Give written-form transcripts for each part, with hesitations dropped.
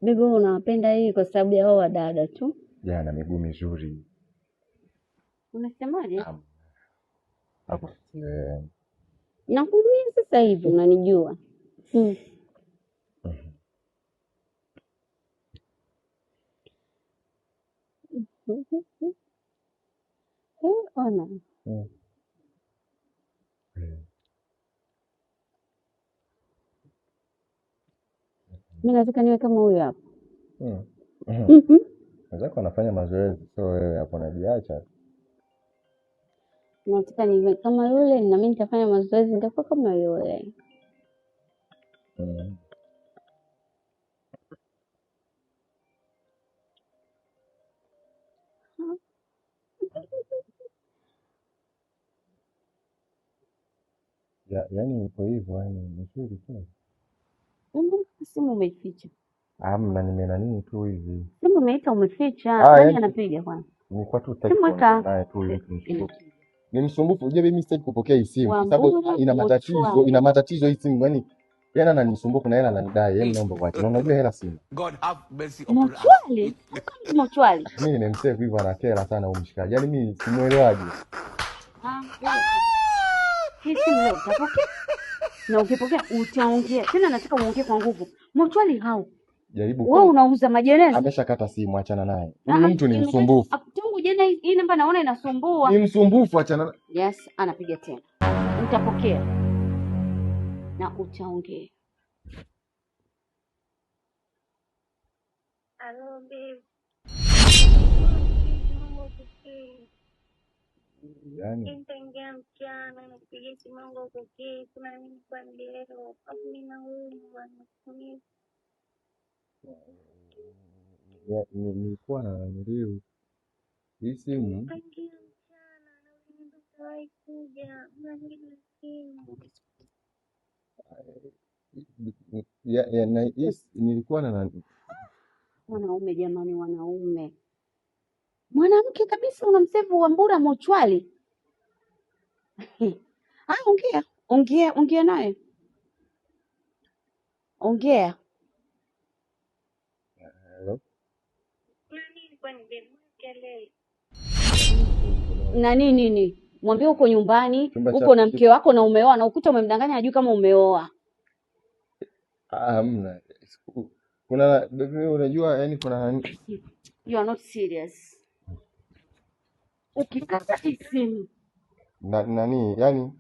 Bibi unawapenda hii kwa sababu ya hao wadada tu. Jana miguu mizuri. Unasemaje? Hapo. Nakuuliza sasa hivi unanijua. Ona. Mimi nataka niwe kama huyu hapa. Nataka anafanya mazoezi, so wewe hapo unajiacha. Nataka niwe kama yule na mimi nitafanya mazoezi nitakuwa kama yule. Yaani ipo hivyo, yaani nzuri tu. Mbona simu umeficha? Hamna, nimeona nini tu hivi. Simu umeita umeficha. Nani anapiga kwanza? Ni kwa tu type naye tu hivi. Ni msumbufu. Unajua mimi sitaki kupokea hii simu kwa sababu ina matatizo hii simu. Yaani ananisumbua na hela ananidai. Yaani naomba waache. Na unajua hela simu. God have mercy upon us. Mochwali? Mochwali. Mimi nimemsave hivyo anakera sana huyu mshikaji. Yaani mimi simuelewaje. Hii simu leo utapokea? Na ukipokea utaongea. Tena nataka uongee kwa nguvu. Mochwali hao. Jaribu. Wewe unauza majeneza. Ameshakata simu, achana naye. Huyu mtu ni msumbufu. Tangu jana hii namba naona inasumbua. Ni msumbufu, achana naye. Yes, anapiga tena. Utapokea. Na utaongea. Hello babe. Yaani Nitaingia mchana napiga simu yangu kupokea kuna nini kwa leo. Hapo nina huyu anakuja. nilikuwa na nilio hii simu. Nitaingia mchana na wewe ndio utakuja. Mimi simu. Na nilikuwa na Wanaume jamani, wanaume. Mwanamke kabisa unamsevu Wambura Mochwali. Ongea naye. Ongea. Hello. Nani kwa nini kelele? Na nini? Mwambie uko nyumbani, uko na mke wako na umeoa na ukuta umemdanganya hajui kama umeoa. Hamna. Kuna baby unajua yani kuna nani? You are not serious. Ukikata simu. Nani yani?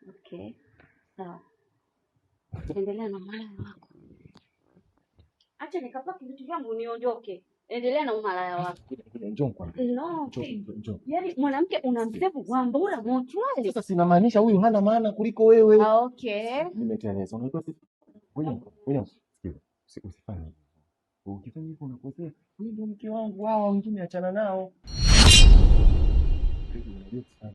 Okay. Sawa. Endelea na malaya wako. Acha nikapaki vitu vyangu niondoke. Endelea na umalaya wako. Njoo kwa. No. Yaani mwanamke unamsevu Wambura Mochwali. Sasa sinamaanisha huyu hana maana kuliko wewe. Okay. Nimeteleza. Unajua William, usifanye hivyo. Ukifanya hivyo unakosea. Huyu ndio mke wangu, wao wengine achana nao.